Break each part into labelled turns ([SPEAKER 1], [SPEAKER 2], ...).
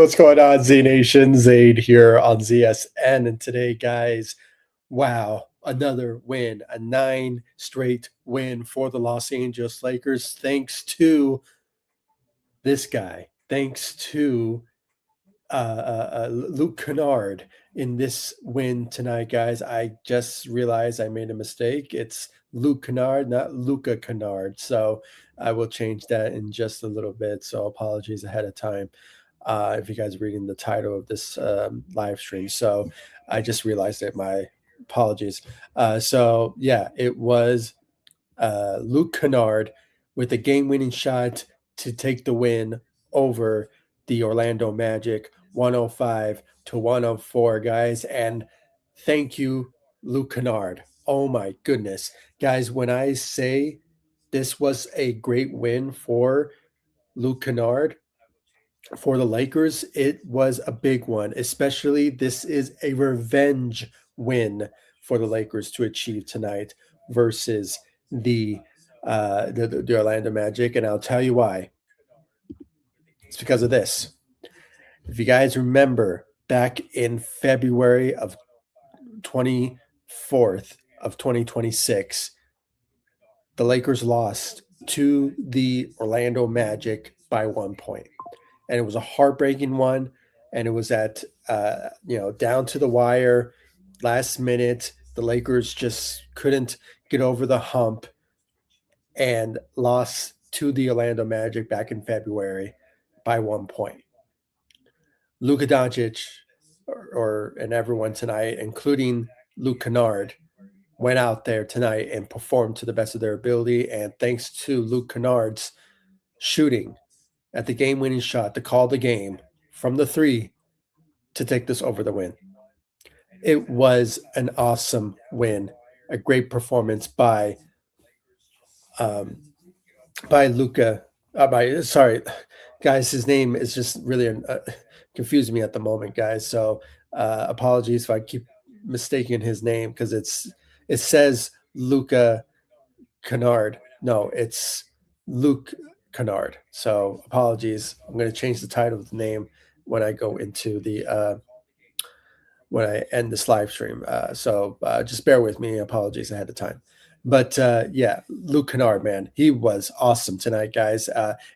[SPEAKER 1] What's going on, Z Nation? Zaid here on ZSN. And today, guys, wow, another win, a 9 straight win for the Los Angeles Lakers, thanks to this guy, thanks to Luke Kennard in this win tonight, guys. I just realized I made a mistake. It's Luke Kennard, not Luka Kennard. So I will change that in just a little bit. So apologies ahead of time if you guys are reading the title of this live stream. So I just realized it. My apologies. So yeah, it was Luke Kennard with a game-winning shot to take the win over the Orlando Magic, 105-104, guys. And thank you, Luke Kennard. Oh my goodness, guys! When I say this was a great win for Luke Kennard, for the Lakers, it was a big one. Especially, this is a revenge win for the Lakers to achieve tonight versus the Orlando Magic, and I'll tell you why. It's because of this. If you guys remember, back in February of 24th of 2026, the Lakers lost to the Orlando Magic by 1 point. And it was a heartbreaking one. And it was at, down to the wire, last minute. The Lakers just couldn't get over the hump and lost to the Orlando Magic back in February by 1 point. Luka Doncic, and everyone tonight, including Luke Kennard, went out there tonight and performed to the best of their ability. And thanks to Luke Kennard's shooting at the game-winning shot to call the game from the three to take this over the win. It was an awesome win, a great performance by Luka. Sorry, guys, his name is just really confusing me at the moment, guys. So apologies if I keep mistaking his name, because it says Luka Kennard. No, it's Luke Kennard. So apologies. I'm going to change the title of the name when I go into the when I end this live stream. So just bear with me. Apologies ahead of time. But yeah, Luke Kennard, man, he was awesome tonight, guys,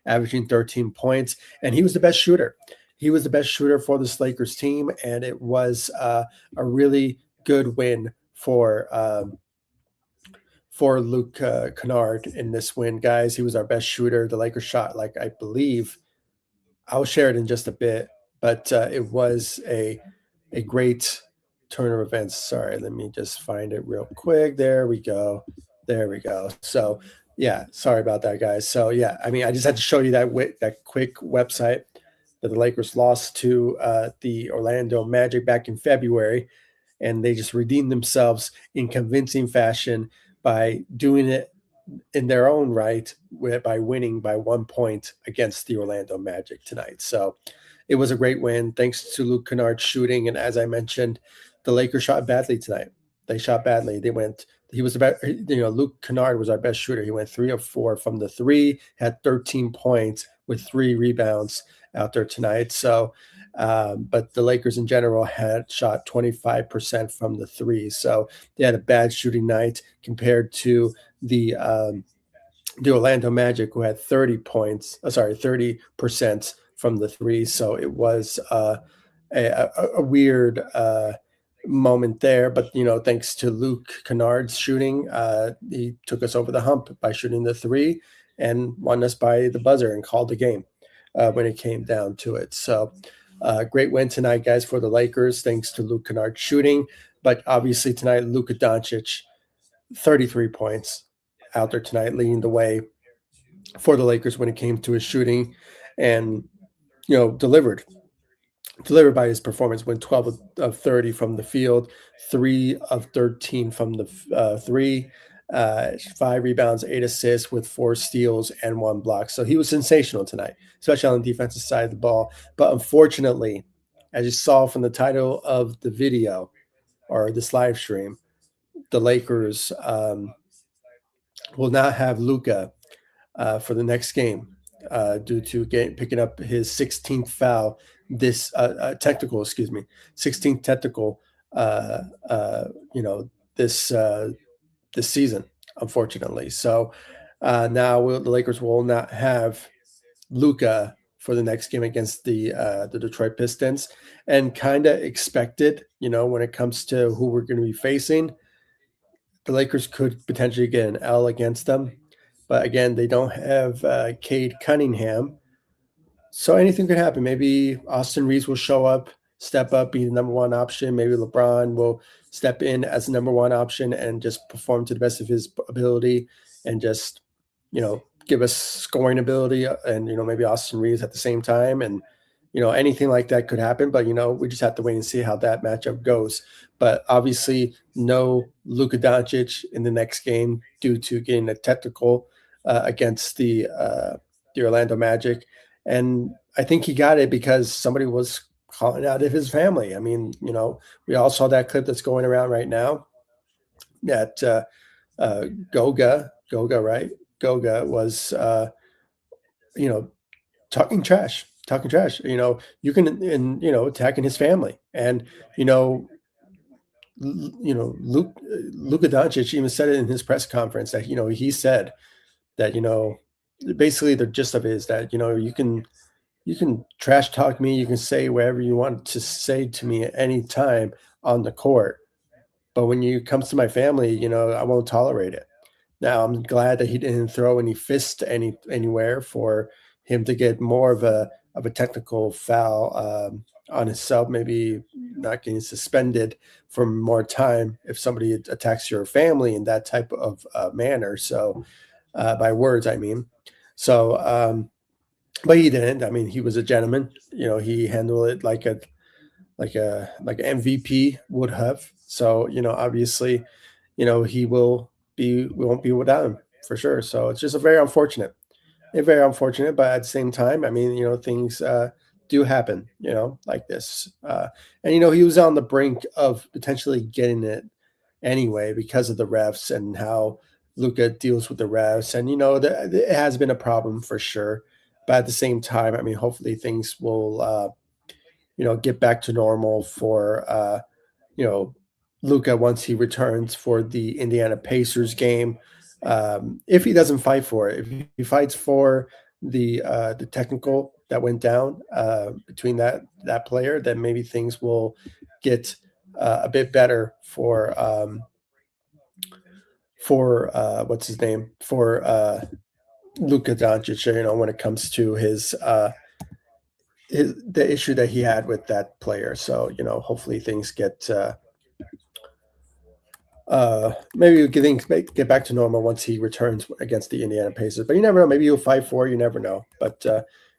[SPEAKER 1] averaging 13 points, and he was the best shooter. He was the best shooter for this Lakers team, and it was a really good win for Luke Kennard in this win, guys. He was our best shooter. The Lakers shot, like, I believe, I'll share it in just a bit, but it was a great turn of events. Sorry, let me just find it real quick. There we go. So yeah, sorry about that, guys. So yeah, I mean, I just had to show you that quick website that the Lakers lost to the Orlando Magic back in February, and they just redeemed themselves in convincing fashion by doing it in their own right by winning by 1 point against the Orlando Magic tonight. So it was a great win thanks to Luke Kennard's shooting. And as I mentioned, the Lakers shot badly tonight. They shot badly. Luke Kennard was our best shooter. He went 3 of 4 from the three, had 13 points with 3 rebounds out there tonight. So, but the Lakers in general had shot 25% from the three. So they had a bad shooting night compared to the Orlando Magic, who had 30% from the three. So it was a weird moment there, but thanks to Luke Kennard's shooting, he took us over the hump by shooting the three and won us by the buzzer and called the game when it came down to it. So great win tonight, guys, for the Lakers, thanks to Luke Kennard's shooting. But obviously tonight, Luka Doncic, 33 points out there tonight, leading the way for the Lakers when it came to his shooting, and delivered by his performance. Went 12 of 30 from the field, 3 of 13 from the three, 5 rebounds, 8 assists with 4 steals and 1 block. So he was sensational tonight, especially on the defensive side of the ball. But unfortunately, as you saw from the title of the video or this live stream, the Lakers will not have Luka for the next game due to picking up his 16th foul this technical, excuse me, 16th technical, uh, uh, you know, this this season, unfortunately. So now the Lakers will not have Luka for the next game against the Detroit Pistons, and kind of expected, when it comes to who we're going to be facing, the Lakers could potentially get an L against them. But again, they don't have Cade Cunningham, so anything could happen. Maybe Austin Reeves will show up, step up, be the number one option. Maybe LeBron will step in as the number one option and just perform to the best of his ability and just, give us scoring ability, and, maybe Austin Reeves at the same time. And, anything like that could happen. But, we just have to wait and see how that matchup goes. But obviously, no Luka Doncic in the next game due to getting a technical against the Orlando Magic. And I think he got it because somebody was calling out of his family. I mean, we all saw that clip that's going around right now that Goga, right? Goga was, you know, talking trash. You can, and, attacking his family. And, you know, Luka Doncic even said it in his press conference that, he said that, basically the gist of it is that, you can trash talk me, you can say whatever you want to say to me at any time on the court, but when you comes to my family, I won't tolerate it. Now, I'm glad that he didn't throw any fists anywhere for him to get more of a technical foul on himself, maybe not getting suspended for more time if somebody attacks your family in that type of manner. So, by words, I mean. So, but he didn't. I mean, he was a gentleman. He handled it like an MVP would have. So, obviously, he we won't be without him for sure. So it's just a very unfortunate, but at the same time, I mean, things do happen, like this. And he was on the brink of potentially getting it anyway because of the refs and how Luca deals with the refs. And it has been a problem for sure. But at the same time, I mean, hopefully things will get back to normal for you know, Luca once he returns for the Indiana Pacers game. If he doesn't fight for it, if he fights for the technical that went down between that player, then maybe things will get a bit better for what's his name, for Luka Doncic. When it comes to the issue that he had with that player. So hopefully things maybe things get back to normal once he returns against the Indiana Pacers. But you never know. Maybe he'll fight for it. You never know. But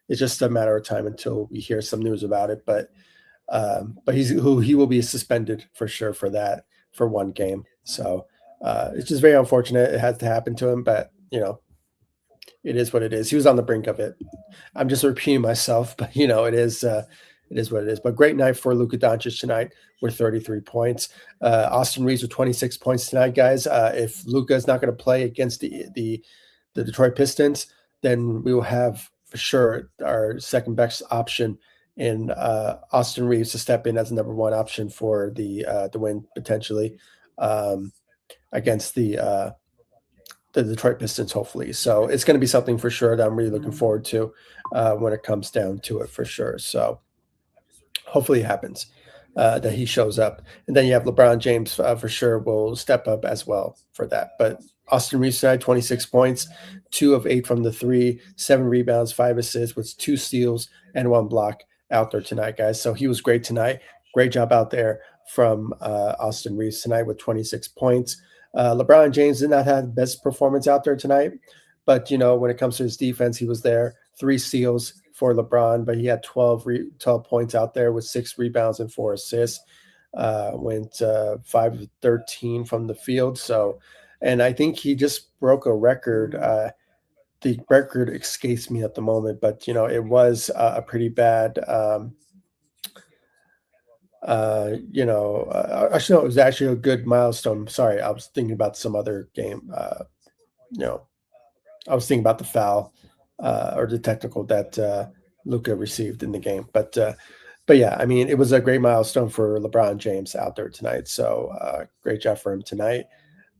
[SPEAKER 1] it's just a matter of time until we hear some news about it. But he will be suspended for sure for that for one game. So it's just very unfortunate. It had to happen to him, but it is what it is. He was on the brink of it. I'm just repeating myself, but it is what it is. But great night for Luka Doncic tonight with 33 points. Austin Reeves with 26 points tonight, guys. If Luka is not going to play against the Detroit Pistons, then we will have for sure our second best option in Austin Reeves to step in as the number one option for the win potentially against the Detroit Pistons, hopefully. So it's going to be something for sure that I'm really looking forward to when it comes down to it for sure. So hopefully it happens that he shows up. And then you have LeBron James for sure will step up as well for that. But Austin Reeves tonight, 26 points, 2 of 8 from the three, 7 rebounds, 5 assists with 2 steals and 1 block out there tonight, guys. So he was great tonight. Great job out there from Austin Reeves tonight with 26 points. LeBron James did not have the best performance out there tonight, but when it comes to his defense, he was there. 3 steals for LeBron, but he had 12 points out there with 6 rebounds and 4 assists. Went 5 of 13 from the field. So, and I think he just broke a record. The record escapes me at the moment, but it was a pretty bad. Actually, no, it was actually a good milestone. Sorry, I was thinking about some other game. You know, I was thinking about the foul or the technical that Luca received in the game. But But yeah, I mean, it was a great milestone for LeBron James out there tonight. So great job for him tonight.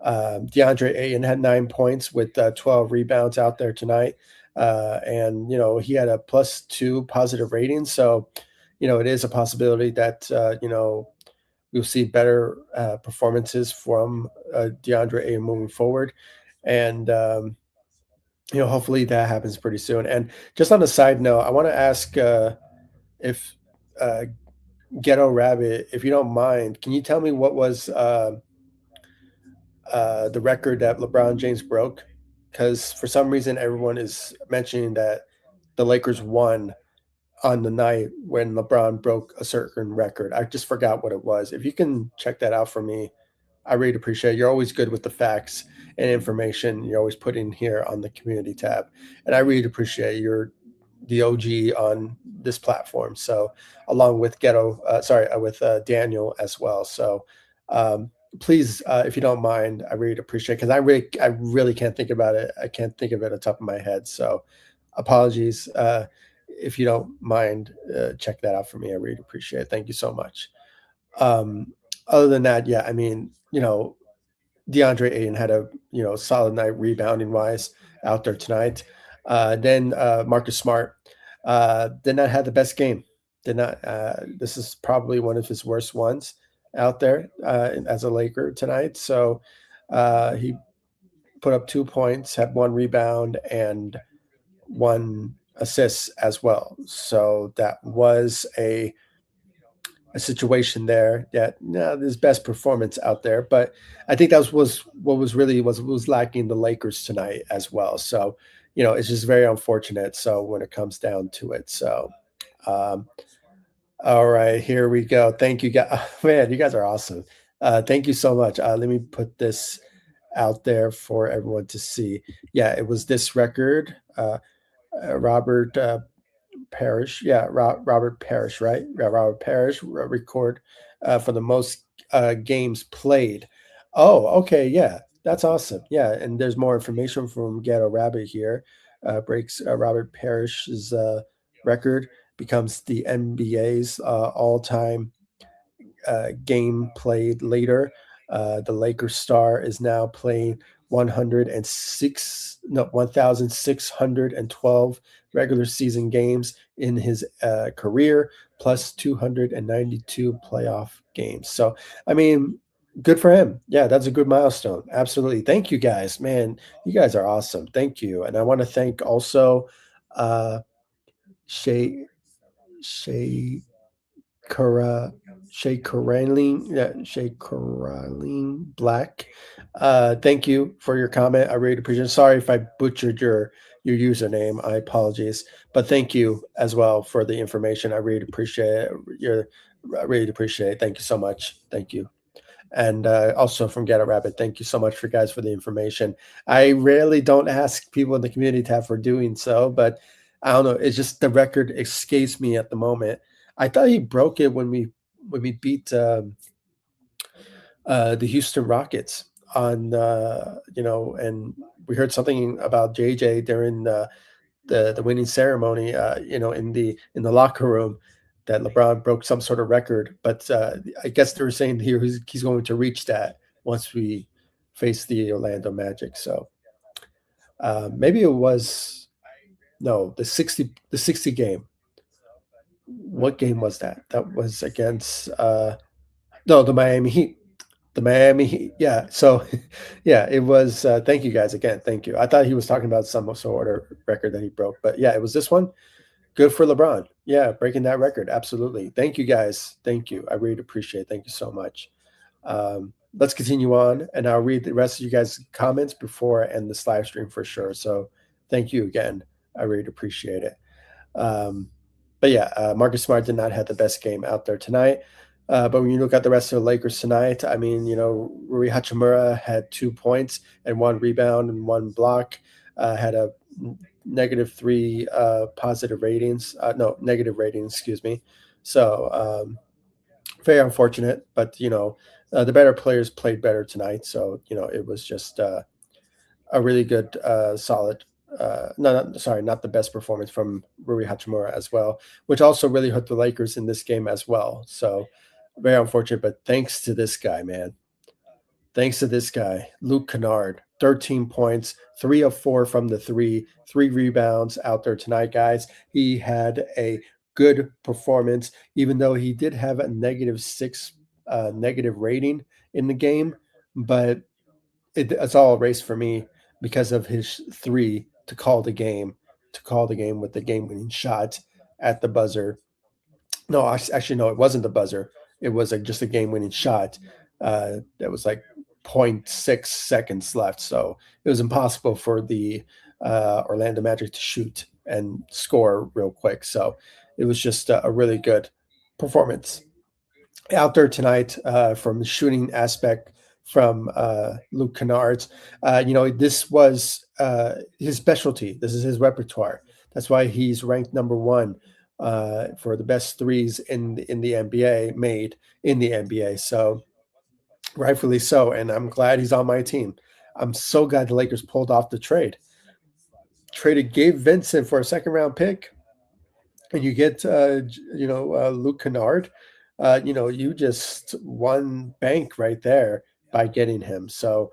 [SPEAKER 1] DeAndre Ayton had 9 points with 12 rebounds out there tonight. And, he had a +2 positive rating. So, it is a possibility that, we'll see better performances from DeAndre Ayton moving forward. And, hopefully that happens pretty soon. And just on a side note, I want to ask if uh, Ghetto Rabbit, if you don't mind, can you tell me what was the record that LeBron James broke? Because for some reason, everyone is mentioning that the Lakers won on the night when LeBron broke a certain record. I just forgot what it was. If you can check that out for me, I really appreciate it. You're always good with the facts and information you're always putting here on the community tab. And I really appreciate your the OG on this platform. So along with with Daniel as well. So um, please, if you don't mind, I really appreciate because I really can't think about it. I can't think of it on top of my head. So apologies. If you don't mind, check that out for me. I really appreciate it. Thank you so much. Um, Other than that, yeah, I mean, DeAndre Ayton had a solid night rebounding wise out there tonight. Then Marcus Smart did not have the best game. Did not. This is probably one of his worst ones out there as a Laker tonight. So he put up 2 points, had one rebound, and one assist as well. So that was a situation there that his best performance out there. But I think that was what was lacking the Lakers tonight as well. So, it's just very unfortunate. So when it comes down to it. So um all right, here we go. Thank you guys. Man, you guys are awesome. Thank you so much. Let me put this out there for everyone to see. Yeah, it was this record. Robert Parrish, yeah, Robert Parrish, right? Yeah, Robert Parrish record for the most games played. Oh, okay, yeah, that's awesome. Yeah, and there's more information from Ghetto Rabbit here. Breaks Robert Parrish's record, becomes the NBA's all-time game played later. The Lakers star is now playing 1,612 regular season games in his career, plus 292 playoff games. So, I mean, good for him. Yeah, that's a good milestone. Absolutely. Thank you guys, man. You guys are awesome. Thank you. And I want to thank also uh, Shay Shay Kara Shay Karaline, yeah, Shay Karaline Black. Thank you for your comment. I really appreciate it. Sorry if I butchered your username. I apologize. But thank you as well for the information. I really appreciate it. I really appreciate it. Thank you so much. Thank you. And also from Get a Rabbit, thank you so much for guys for the information. I rarely don't ask people in the community tab for doing so, but I don't know. It's just the record escapes me at the moment. I thought he broke it when we beat the Houston Rockets on and we heard something about JJ during the winning ceremony, in the locker room that LeBron broke some sort of record. But I guess they were saying here he's going to reach that once we face the Orlando Magic. So maybe it was no the 60 game. What game was that? That was against no the Miami Heat. The Miami Heat. Yeah. So yeah, it was. Thank you guys again. Thank you. I thought he was talking about some sort of record that he broke, but yeah, it was this one. Good for LeBron. Yeah, breaking that record. Absolutely. Thank you guys. Thank you. I really appreciate it. Thank you so much. Let's continue on, and I'll read the rest of you guys' comments before I end this live stream for sure. So thank you again. I really appreciate it. Um, but yeah, Marcus Smart did not have the best game out there tonight. But when you look at the rest of the Lakers tonight, I mean, Rui Hachimura had 2 points and one rebound and one block. Had a -3 positive ratings. No, negative ratings, excuse me. So very unfortunate, but the better players played better tonight. So it was just a really good, solid no, sorry, not the best performance from Rui Hachimura as well, which also really hurt the Lakers in this game as well. So very unfortunate, but thanks to this guy, man. Thanks to this guy, Luke Kennard, 13 points, 3 of 4 from the three, 3 rebounds out there tonight, guys. He had a good performance, even though he did have a -6 negative rating in the game, but it's all a race for me because of his three to call the game with the game winning shot at the buzzer. No, actually, no, it wasn't the buzzer. It was like just a game winning shot. That was like zero point 0.6 seconds left. So it was impossible for the Orlando Magic to shoot and score real quick. So it was just a really good performance out there tonight from the shooting aspect from Luke Kennard's. This was his specialty. This is his repertoire. That's why he's ranked number one for the best threes in the NBA made in the NBA. So rightfully so, and I'm glad he's on my team. I'm so glad the Lakers pulled off the trade. Traded Gabe Vincent for a second round pick, and you get Luke Kennard. You just won bank right there by getting him. So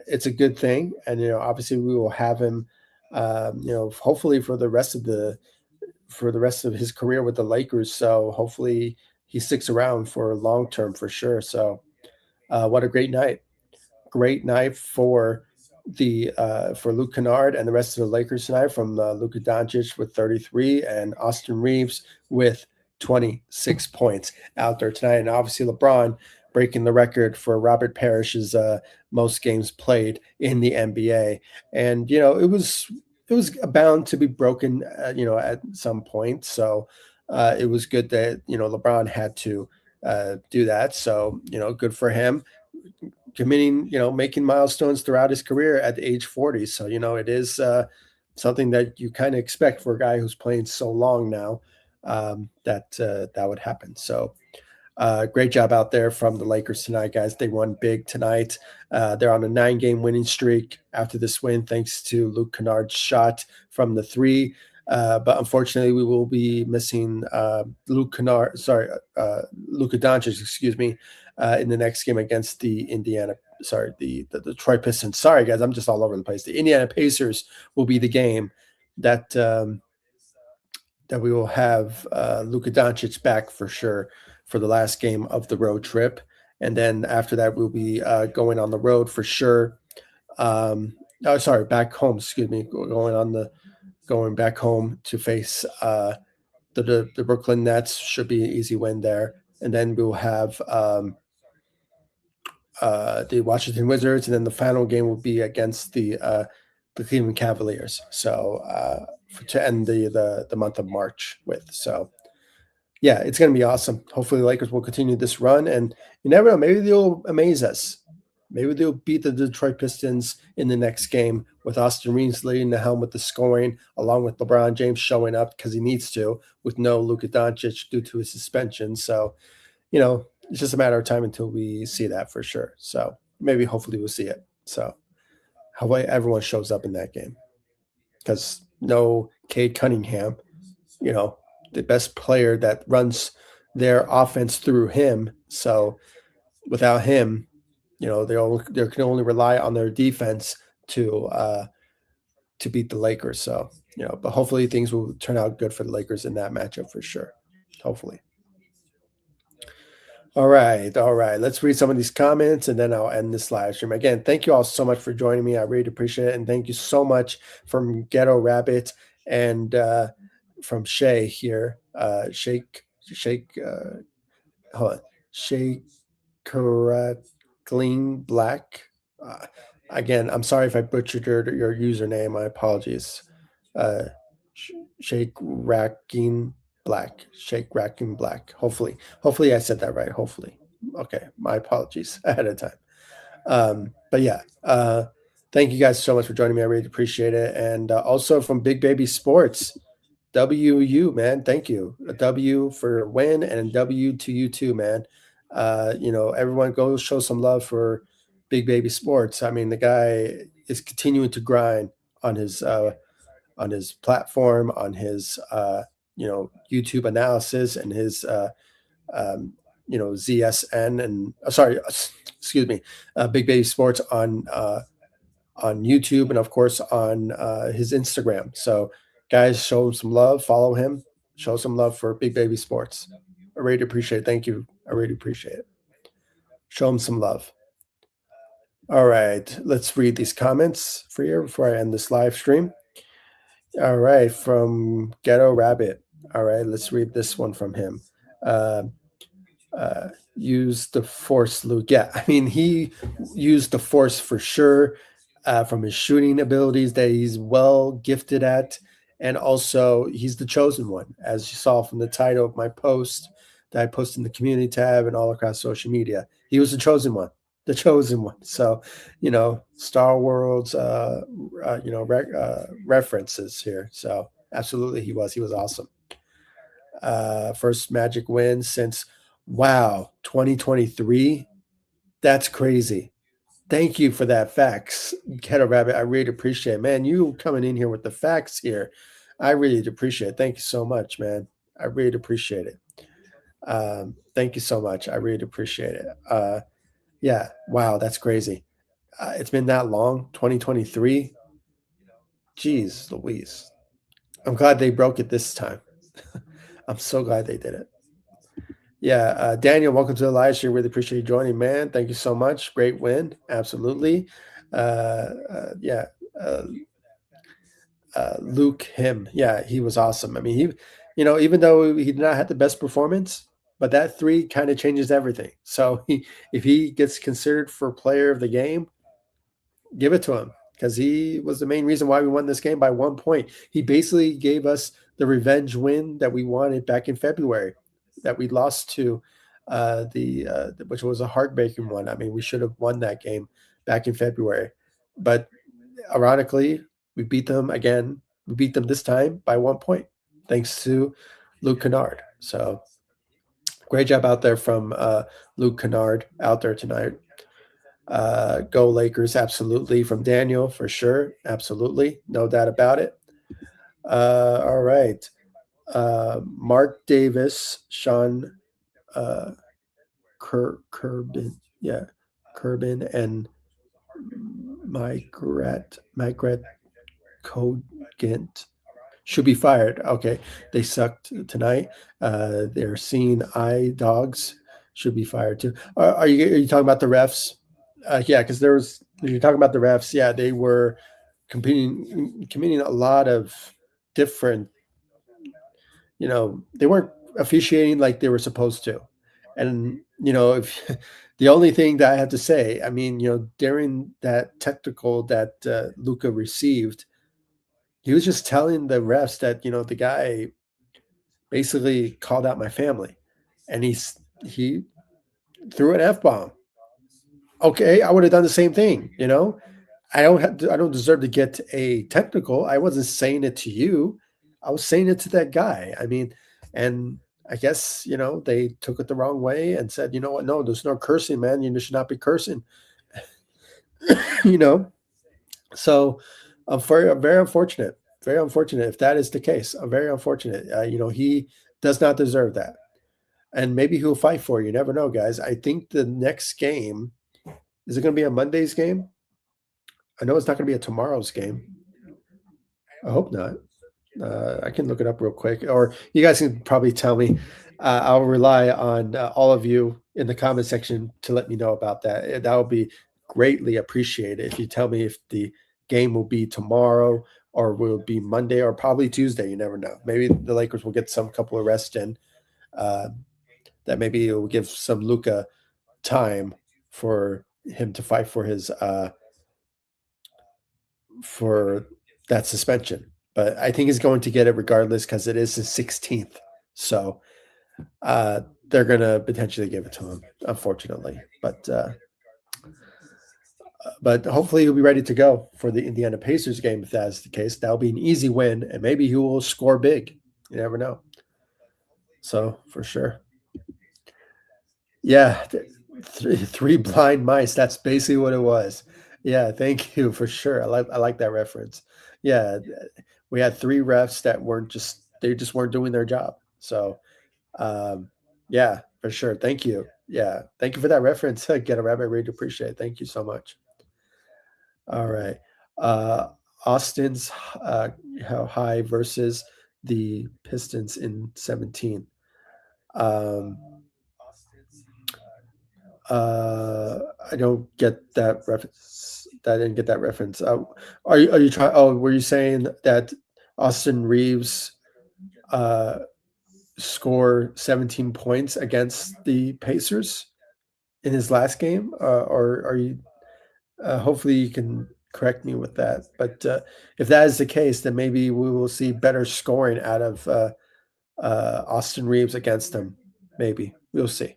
[SPEAKER 1] it's a good thing, and obviously we will have him. Hopefully for the rest of his career with the Lakers. So hopefully he sticks around for long term for sure. So what a great night for Luke Kennard and the rest of the Lakers tonight, from Luka Doncic with 33 and Austin Reaves with 26 points out there tonight. And obviously LeBron breaking the record for Robert Parrish's most games played in the NBA. And it was bound to be broken at some point. So it was good that LeBron had to do that. So good for him, committing, making milestones throughout his career at age 40. So, it is something that you kind of expect for a guy who's playing so long now, that would happen. So, great job out there from the Lakers tonight, guys. They won big tonight. They're on a 9-game winning streak after this win, thanks to Luke Kennard's shot from the three. But unfortunately, we will be missing Luka Doncic, excuse me, in the next game against the Detroit Pistons. Sorry, guys, I'm just all over the place. The Indiana Pacers will be the game that that we will have Luka Doncic back for sure for the last game of the road trip. And then after that, we'll be going on the road for sure. Back home, excuse me, going back home to face the Brooklyn Nets. Should be an easy win there. And then we'll have the Washington Wizards, and then the final game will be against the Cleveland Cavaliers. So to end the month of March with. So yeah, it's going to be awesome. Hopefully the Lakers will continue this run, and you never know, maybe they'll amaze us. Maybe they'll beat the Detroit Pistons in the next game with Austin Reaves leading the helm with the scoring, along with LeBron James showing up because he needs to, with no Luka Doncic due to his suspension. So, it's just a matter of time until we see that for sure. So maybe hopefully we'll see it. So hopefully everyone shows up in that game, because no Cade Cunningham, the best player that runs their offense through him. So without him, they can only rely on their defense to beat the Lakers. So, but hopefully things will turn out good for the Lakers in that matchup for sure. Hopefully. All right. All right. Let's read some of these comments and then I'll end this live stream. Again, thank you all so much for joining me. I really appreciate it. And thank you so much from Ghetto Rabbit and from Shay here. Hold on. Shay Clean Black. Again, I'm sorry if I butchered your username. My apologies. Shake Racking Black. Shake Racking Black. Hopefully I said that right. Hopefully. Okay. My apologies ahead of time. But yeah, thank you guys so much for joining me. I really appreciate it. And also from Big Baby Sports, WU, man. Thank you. A W for win and a W to you too, man. Everyone go show some love for Big Baby Sports. I mean, the guy is continuing to grind on his platform, on his YouTube analysis, and his um, ZSN and sorry, excuse me, Big Baby Sports on YouTube, and of course on his Instagram. So, guys, show him some love, follow him, show some love for Big Baby Sports. I really appreciate it. Thank you. I really appreciate it. Show him some love. All right, let's read these comments for you before I end this live stream. All right, from Ghetto Rabbit. All right, let's read this one from him. Uh, use the force, Luke. Yeah, I mean, he used the force for sure, from his shooting abilities that he's well gifted at. And also, he's the chosen one, as you saw from the title of my post that I posted in the community tab and all across social media. He was the chosen one, the chosen one. So, Star Wars, references here. So, absolutely, he was. He was awesome. First Magic win since, wow, 2023. That's crazy. Thank you for that facts, Kettle Rabbit. I really appreciate it. Man, you coming in here with the facts here. I really appreciate it. Thank you so much, man. I really appreciate it. Thank you so much. I really appreciate it. Yeah, wow, that's crazy. It's been that long, 2023. Jeez Louise. I'm glad they broke it this time. I'm so glad they did it. Yeah, Daniel, welcome to the live stream. Really appreciate you joining, man. Thank you so much. Great win, absolutely. Yeah, Luke, him, yeah, he was awesome. I mean, even though he did not have the best performance, but that three kind of changes everything. So if he gets considered for player of the game, give it to him, because he was the main reason why we won this game by 1 point. He basically gave us the revenge win that we wanted back in February, that we lost to which was a heartbreaking one. I mean, we should have won that game back in February, but ironically, we beat them again. We beat them this time by 1 point, thanks to Luke Kennard. So great job out there from Luke Kennard out there tonight. Go Lakers, absolutely, from Daniel, for sure. Absolutely. No doubt about it. All right. Mark Davis, Sean Kerbin, yeah, Kerbin, and Migret Cogent should be fired. Okay, they sucked tonight. They're seeing eye dogs, should be fired too. Are you talking about the refs? Yeah, because you're talking about the refs. Yeah, they were committing a lot of different. They weren't officiating like they were supposed to, and if the only thing that I have to say, I mean, during that technical that Luka received, he was just telling the refs that the guy basically called out my family, and he threw an F-bomb. Okay, I would have done the same thing. I don't deserve to get a technical. I wasn't saying it to you. I was saying it to that guy. I mean, and I guess, they took it the wrong way and said, you know what? No, there's no cursing, man. You should not be cursing. you know. So very, very unfortunate. Very unfortunate if that is the case. Very unfortunate. He does not deserve that. And maybe he'll fight for it. You never know, guys. I think the next game, is it going to be a Monday's game? I know it's not going to be a tomorrow's game. I hope not. I can look it up real quick, or you guys can probably tell me. I'll rely on all of you in the comment section to let me know about that. That would be greatly appreciated if you tell me if the game will be tomorrow or will be Monday or probably Tuesday. You never know. Maybe the Lakers will get some couple of rest in. That maybe it will give some Luka time for him to fight for his for that suspension. But I think he's going to get it regardless because it is his 16th. So they're going to potentially give it to him, unfortunately. But hopefully he'll be ready to go for the Indiana Pacers game. If that's the case, that'll be an easy win, and maybe he will score big. You never know. So for sure. Yeah, three blind mice. That's basically what it was. Yeah, thank you for sure. I like that reference. Yeah, we had 3 refs that weren't just they just weren't doing their job. So, um, yeah, for sure. Thank you. Yeah, thank you for that reference. Get a rabbit. Really appreciate it. Thank you so much. All right. Uh, Austin's how high versus the Pistons in 17. Um, uh, I don't get that reference. I didn't get that reference. Are you trying? Oh, were you saying that Austin Reaves uh, score 17 points against the Pacers in his last game, or are you? Hopefully, you can correct me with that. But if that is the case, then maybe we will see better scoring out of Austin Reeves against him. Maybe we'll see.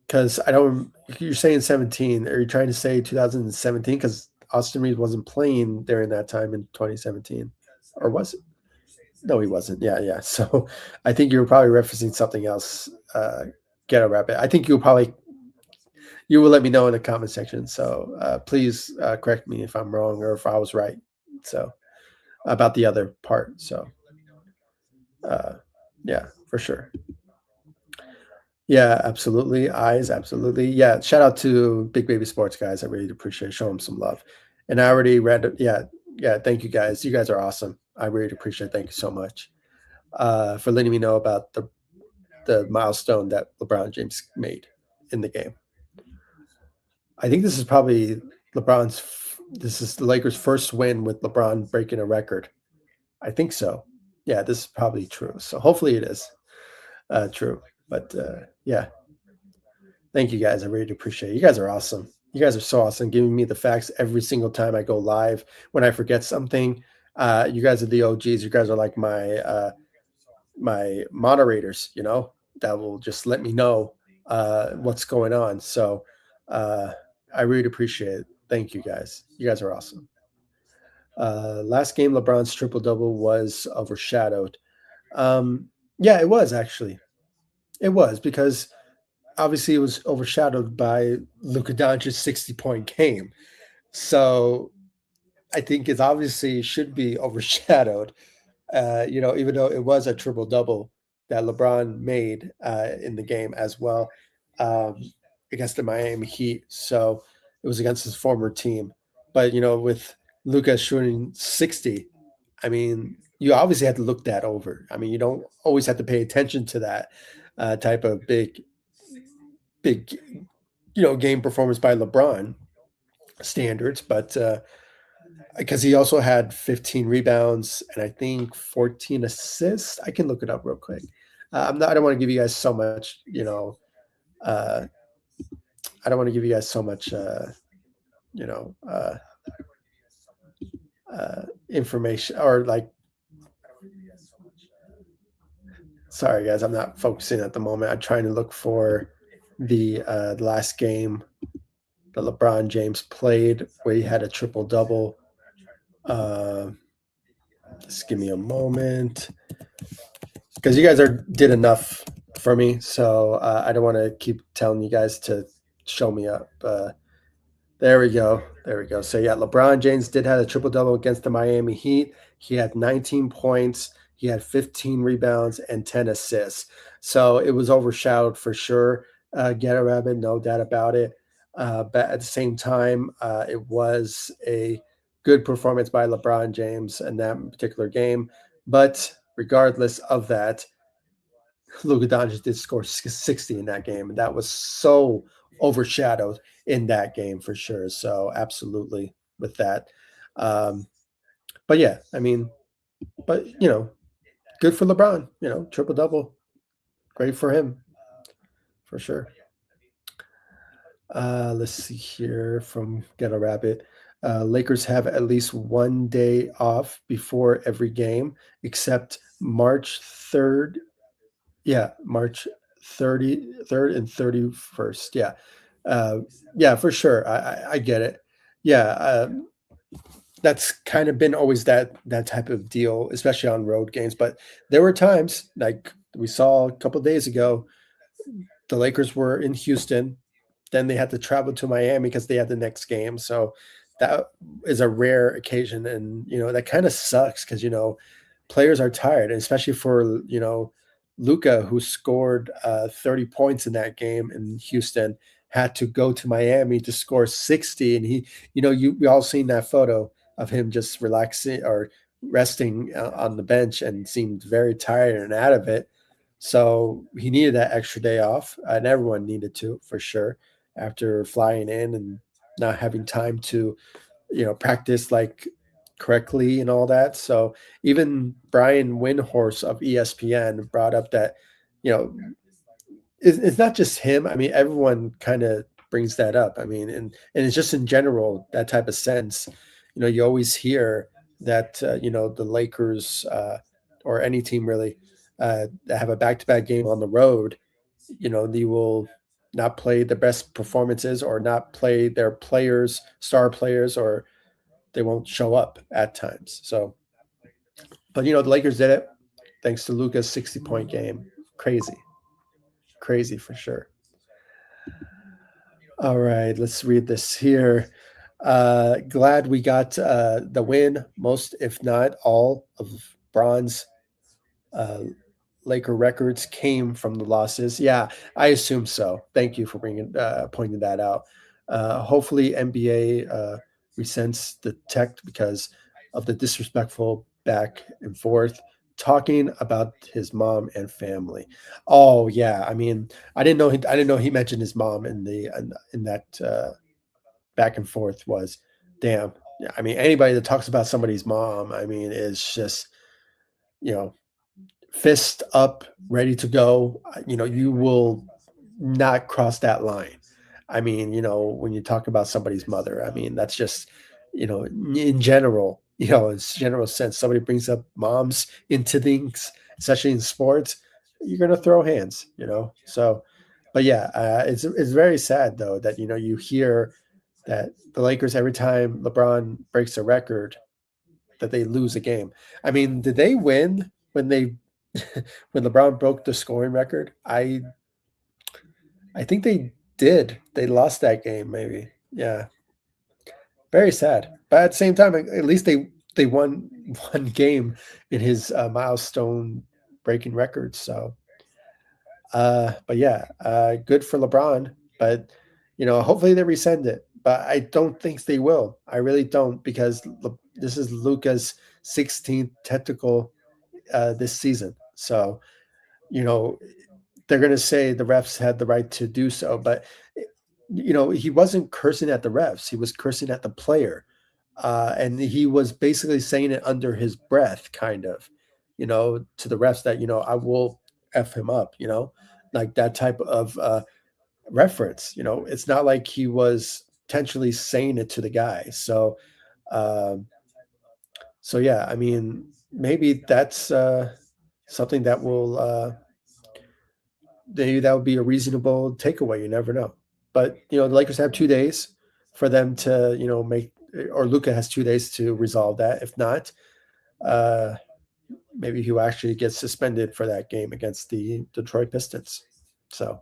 [SPEAKER 1] Because I don't. You're saying 17. Are you trying to say 2017? Because Austin Reeves wasn't playing during that time in 2017, or was it? No, he wasn't. Yeah, yeah. So I think you were probably referencing something else. Get a rabbit. I think you will let me know in the comment section. So please correct me if I'm wrong or if I was right. So about the other part. So uh, yeah, for sure. Yeah, absolutely. Eyes, absolutely. Yeah, shout out to Big Baby Sports guys. I really appreciate it. Show them some love. And I already read it. Yeah, yeah. Thank you guys. You guys are awesome. I really appreciate it. Thank you so much for letting me know about the milestone that LeBron James made in the game. I think this is probably this is the Lakers' first win with LeBron breaking a record. I think so. Yeah, this is probably true. So hopefully it is true. But yeah, thank you guys. I really appreciate it. You guys are awesome. You guys are so awesome, giving me the facts every single time I go live. When I forget something, you guys are the OGs. You guys are like my moderators. That will just let me know what's going on. So uh, I really appreciate it. Thank you guys. You guys are awesome. Last game, LeBron's triple double was overshadowed. Yeah, it was actually. It was because obviously it was overshadowed by Luka Doncic's 60-point game. So I think it obviously should be overshadowed. Even though it was a triple double that LeBron made in the game as well um, against the Miami Heat. So it was against his former team. But with Luka shooting 60, I mean, you obviously have to look that over. I mean, you don't always have to pay attention to that type of big, game performance by LeBron standards, but because he also had 15 rebounds and I think 14 assists. I can look it up real quick. I don't want to give you guys so much, uh, I don't want to give you guys so much, you know, uh, information or like, sorry guys, I'm not focusing at the moment. I'm trying to look for the last game that LeBron James played where he had a triple double. Uh, just give me a moment because you guys did enough for me, so I don't want to keep telling you guys to show me up. There we go. There we go. So yeah, LeBron James did have a triple double against the Miami Heat. He had 19 points. He had 15 rebounds and 10 assists. So it was overshadowed for sure. Get a rabbit, no doubt about it. But at the same time, it was a good performance by LeBron James in that particular game. But regardless of that, Luka Doncic did score 60 in that game, and that was so overshadowed in that game for sure. So absolutely with that. Um, but yeah, I mean, but good for LeBron. Triple double, great for him for sure. Let's see here from Get a Rabbit. Lakers have at least one day off before every game, except March 3rd. Yeah, March 33rd and 31st. Yeah. Uh, yeah, for sure. I get it. Yeah, that's kind of been always that type of deal, especially on road games. But there were times, like we saw a couple of days ago, the Lakers were in Houston. then they had to travel to Miami because they had the next game. So that is a rare occasion, and that kind of sucks because players are tired, and especially for Luka, who scored 30 points in that game in Houston, had to go to Miami to score 60, and we all seen that photo of him just relaxing or resting on the bench and seemed very tired and out of it. So he needed that extra day off, and everyone needed to for sure after flying in and not having time to practice like correctly and all that. So even Brian Windhorse of ESPN brought up that you know it's not just him. I mean, everyone kind of brings that up. I mean, and it's just in general that type of sense. You always hear that the Lakers or any team really that have a back-to-back game on the road, they will not play the best performances or not play their players, star players, or they won't show up at times. So, but the Lakers did it thanks to Luka's 60-point game. Crazy, crazy for sure. All right, let's read this here. Glad we got the win, most, if not all, of Bron's uh, Laker records came from the losses. Yeah, I assume so. Thank you for pointing that out. Hopefully, NBA resents the tech because of the disrespectful back and forth talking about his mom and family. Oh yeah, I mean, I didn't know he mentioned his mom in that back and forth was damn. Yeah, I mean, anybody that talks about somebody's mom, I mean, is just you know fist up, ready to go. You will not cross that line. I mean, when you talk about somebody's mother, I mean, that's just, in general, in general sense, somebody brings up moms into things, especially in sports, you're going to throw hands, So, but yeah, it's very sad though that, you hear that the Lakers, every time LeBron breaks a record, that they lose a game. I mean, did they win when they when LeBron broke the scoring record? I think they did. They lost that game, maybe. Yeah, very sad. But at the same time, at least they won one game in his milestone breaking records. So, but yeah, good for LeBron. But hopefully they resend it. But I don't think they will. I really don't because this is Luka's 16th technical this season. So you know they're going to say the refs had the right to do so, but he wasn't cursing at the refs; he was cursing at the player, and he was basically saying it under his breath, kind of, to the refs that I will f him up, like that type of reference. It's not like he was intentionally saying it to the guy. So, um, so yeah, I mean, maybe that's something that will. Maybe that would be a reasonable takeaway. You never know. But the Lakers have 2 days for them to make, or Luka has 2 days to resolve that. If not, uh, maybe he'll actually get suspended for that game against the Detroit Pistons. So,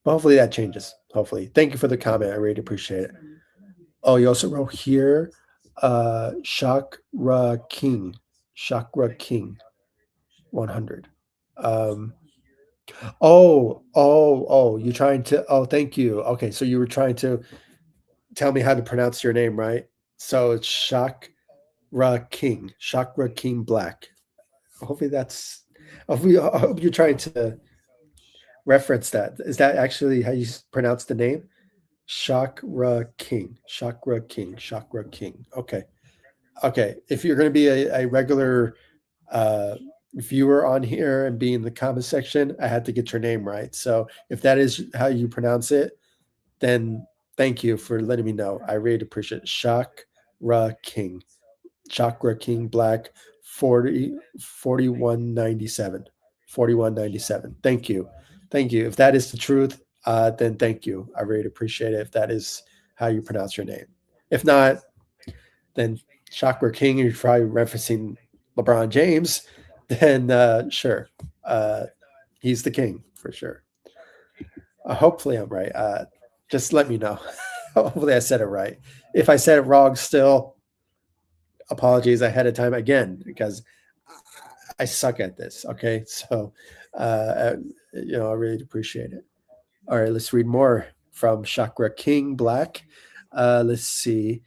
[SPEAKER 1] but hopefully that changes. Hopefully, thank you for the comment. I really appreciate it. Oh, you also wrote here, Chakra King, 100. Um, oh, you trying to, oh, thank you. Okay, so you were trying to tell me how to pronounce your name, right? So it's Chakra King Black. Hopefully that's, I hope you're trying to reference that. Is that actually how you pronounce the name? Chakra King. Okay. Okay. If you're going to be a regular uh, viewer on here and be in the comment section, I had to get your name right. So if that is how you pronounce it, then thank you for letting me know. I really appreciate it. Chakra King Black 4197. 4197. Thank you. Thank you. If that is the truth, then thank you. I really appreciate it if that is how you pronounce your name. If not, then Chakra King, you're probably referencing LeBron James, then sure. He's the king for sure. Hopefully I'm right. Just let me know. Hopefully, I said it right. If I said it wrong, still apologies ahead of time again because I suck at this. Okay, so uh, I really appreciate it. All right, let's read more from Chakra King Black. Let's see.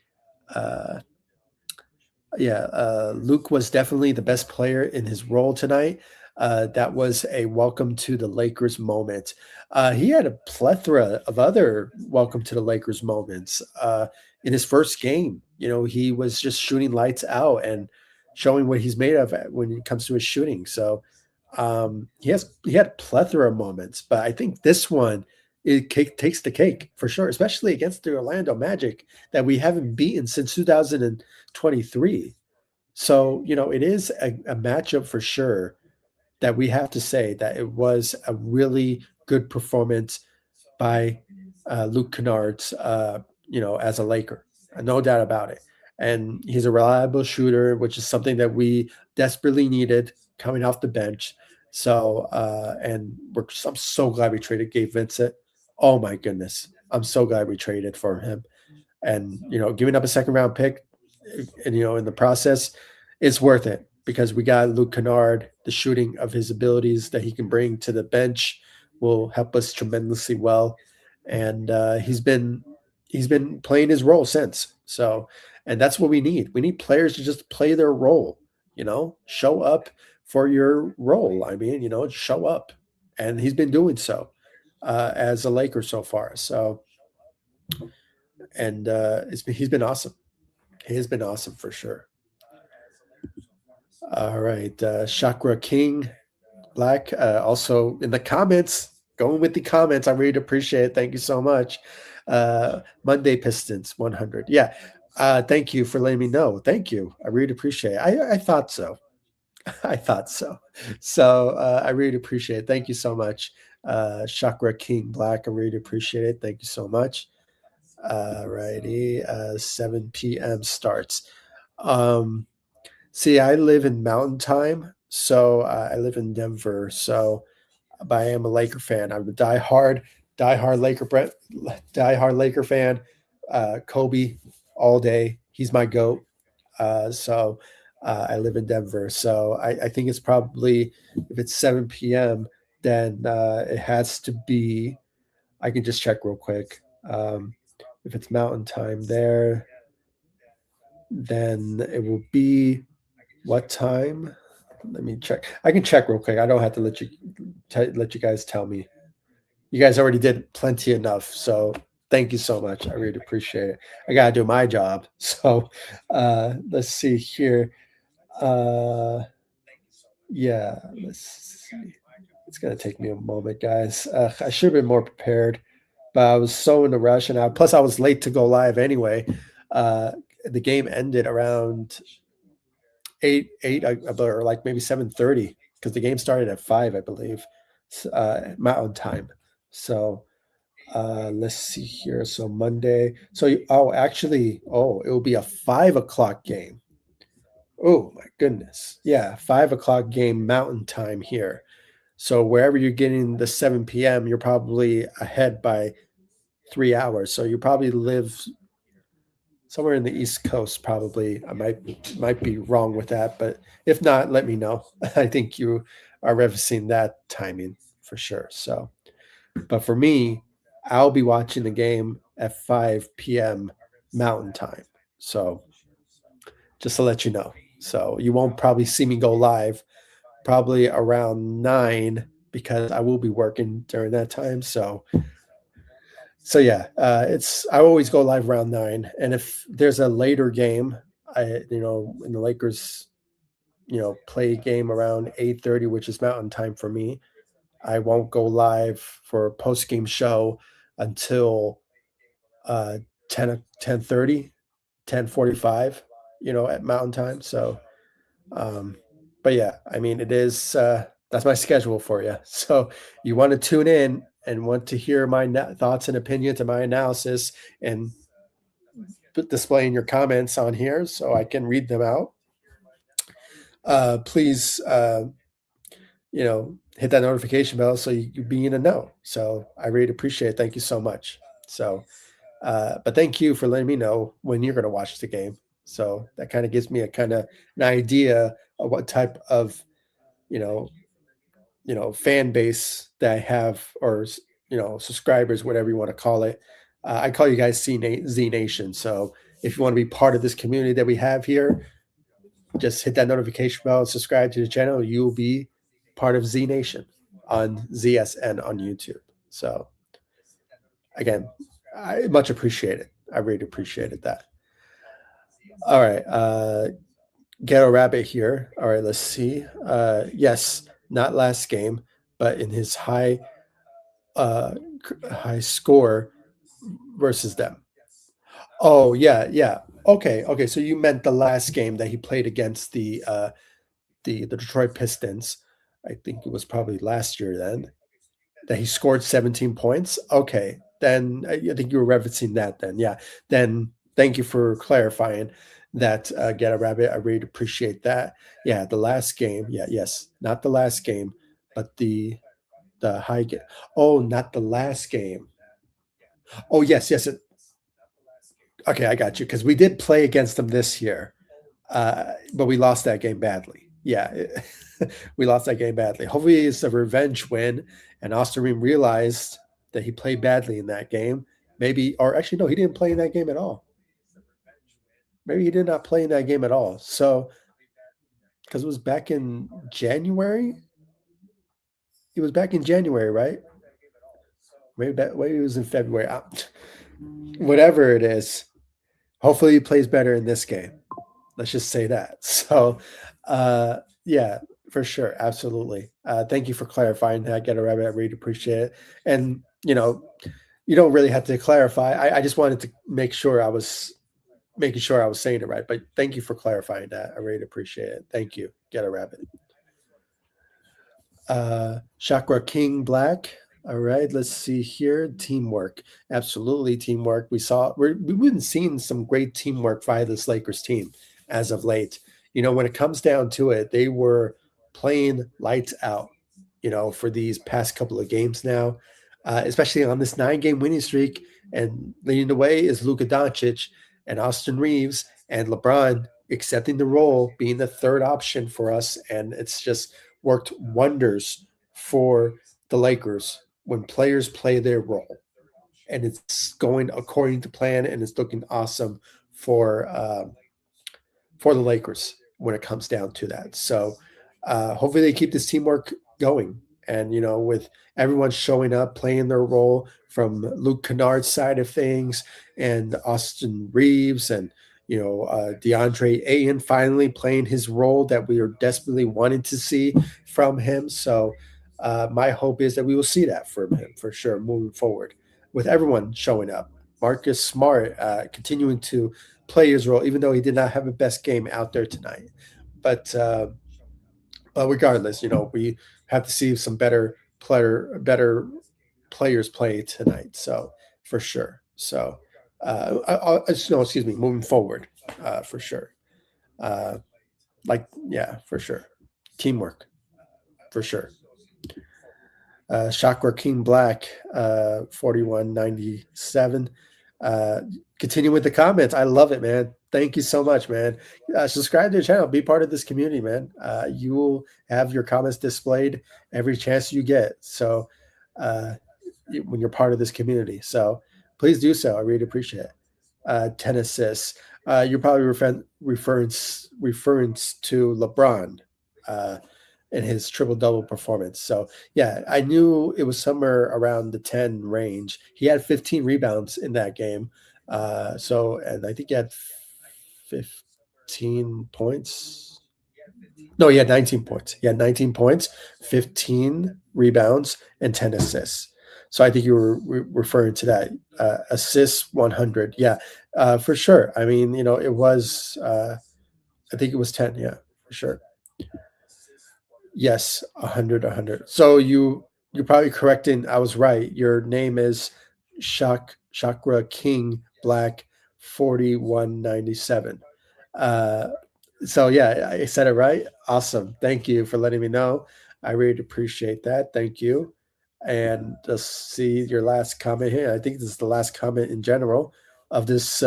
[SPEAKER 1] Uh, yeah, Luke was definitely the best player in his role tonight. That was a welcome to the Lakers moment. He had a plethora of other welcome to the Lakers moments. In his first game, he was just shooting lights out and showing what he's made of when it comes to his shooting. So he had a plethora of moments, but I think this one takes the cake for sure, especially against the Orlando Magic that we haven't beaten since 2023. So, it is a matchup for sure that we have to say that it was a really good performance by Luke Kennard, as a Laker. No doubt about it. And he's a reliable shooter, which is something that we desperately needed coming off the bench. So, I'm so glad we traded Gabe Vincent. Oh my goodness. I'm so glad we traded for him. And, giving up a second round pick and, in the process, it's worth it because we got Luke Kennard. The shooting of his abilities that he can bring to the bench will help us tremendously well. And he's been playing his role since. So, and that's what we need. We need players to just play their role, show up for your role. I mean, show up. And he's been doing so as a Laker so far. So, and he's been awesome. He has been awesome for sure. All right. Chakra King Black, also in the comments, going with the comments. I really appreciate it. Thank you so much. Monday Pistons 100. Yeah. Thank you for letting me know. Thank you. I really appreciate it. I thought so. I thought so. So I really appreciate it. Thank you so much. Chakra King Black. I really appreciate it. Thank you so much. Righty. 7 p.m. starts. See, I live in Mountain Time, so I live in Denver. So, but I am a Laker fan. I'm a diehard diehard Laker fan. Kobe all day. He's my goat. I live in Denver. So I think it's probably if it's 7 p.m., then it has to be. I can just check real quick. If it's Mountain Time there, then it will be what time? Let me check. I can check real quick. I don't have to let you guys tell me. You guys already did plenty enough. So thank you so much. I really appreciate it. I gotta do my job. So let's see here. Uh yeah, let's see. It's gonna take me a moment, guys. I should have been more prepared, but I was so in a rush, and plus I was late to go live anyway. Uh, the game ended around eight or like maybe 7:30 because the game started at 5, I believe, Mountain Time. So let's see here. So Monday. So it will be a 5 o'clock game. Oh my goodness. Yeah, 5 o'clock game Mountain Time here. So wherever you're getting the 7 p.m., you're probably ahead by 3 hours. So you probably live somewhere in the East Coast, probably. I might be wrong with that, but if not, let me know. I think you are referencing that timing for sure. So, but for me, I'll be watching the game at 5 p.m. Mountain Time. So, just to let you know. So, you won't probably see me go live probably around 9 because I will be working during that time. So yeah, it's I always go live around 9, and if there's a later game, in the Lakers, play game around 8:30, which is Mountain Time for me. I won't go live for a post game show until 10:30, 10:45, at Mountain Time. So, um, but yeah, I mean, it is that's my schedule for you. So you want to tune in and want to hear my thoughts and opinions and my analysis and displaying your comments on here so I can read them out. Please, hit that notification bell so you be in a know. So I really appreciate it. Thank you so much. So, but thank you for letting me know when you're going to watch the game. So that kind of gives me a kind of an idea of what type of you know fan base that I have, or subscribers, whatever you want to call it. I call you guys Z Nation. So if you want to be part of this community that we have here, just hit that notification bell and subscribe to the channel. You'll be part of Z Nation on ZSN on YouTube. So again, I much appreciate it. I really appreciated that. All right. Ghetto Rabbit here. All right, let's see. Yes, not last game, but in his uh high score versus them. Oh yeah, yeah. Okay, okay. So you meant the last game that he played against the Detroit Pistons. I think it was probably last year then that he scored 17 points. Okay, then I think you were referencing that. Then yeah. Then thank you for clarifying that. Get a rabbit. I really appreciate that. Yeah, the last game. Yeah, yes, not the last game, but the high game. Oh, not the last game. Oh yes, yes. Okay, I got you because we did play against them this year, but we lost that game badly. Yeah, we lost that game badly. Hopefully, it's a revenge win, and Austin Ream realized that he played badly in that game. Maybe, or actually, no, he didn't play in that game at all. Maybe he did not play in that game at all. So, because it was back in January, it was back in January, right? Maybe it was in February. Whatever it is, hopefully he plays better in this game. Let's just say that. So, yeah, for sure, absolutely. Thank you for clarifying that. Get a rabbit. I really appreciate it. And you don't really have to clarify. I just wanted to make sure I was making sure I was saying it right. But thank you for clarifying that. I really appreciate it. Thank you. Get a rabbit. Chakra King Black. All right, let's see here. Teamwork, absolutely teamwork. We've been seeing some great teamwork by this Lakers team as of late. When it comes down to it, they were playing lights out. For these past couple of games now, especially on this 9-game winning streak, and leading the way is Luka Doncic and Austin Reaves and LeBron accepting the role, being the third option for us, and it's just worked wonders for the Lakers when players play their role, and it's going according to plan, and it's looking awesome for the Lakers when it comes down to that. So hopefully they keep this teamwork going, and with everyone showing up, playing their role, from Luke Kennard's side of things, and Austin Reaves, and DeAndre Ayton finally playing his role that we are desperately wanting to see from him. So my hope is that we will see that from him for sure moving forward, with everyone showing up. Marcus Smart continuing to play his role, even though he did not have a best game out there tonight. But regardless, we have to see some better players play tonight. So for sure. So no, excuse me, moving forward, for sure. Uh, yeah, for sure. Teamwork, for sure. Chakra King Black, 4197. Uh, Continue with the comments. I love it, man. Thank you so much, man. Subscribe to the channel. Be part of this community, man. You will have your comments displayed every chance you get. So when you're part of this community. So please do so. I really appreciate it. 10 assists. You're probably referring to LeBron. In his triple double performance. So yeah, I knew it was somewhere around the 10 range. He had 15 rebounds in that game. And I think he had 15 points. No, he had 19 points. He had 19 points, 15 rebounds, and 10 assists. So I think you were referring to that. Assists 100. Yeah, for sure. I mean, it was, I think it was 10. Yeah, for sure. Yes, 100, 100. So you're probably correcting. I was right. Your name is Chakra King Black 4197. Uh, so yeah, I said it right. Awesome. Thank you for letting me know. I really appreciate that. Thank you. and just see your last comment here. I think this is the last comment in general of this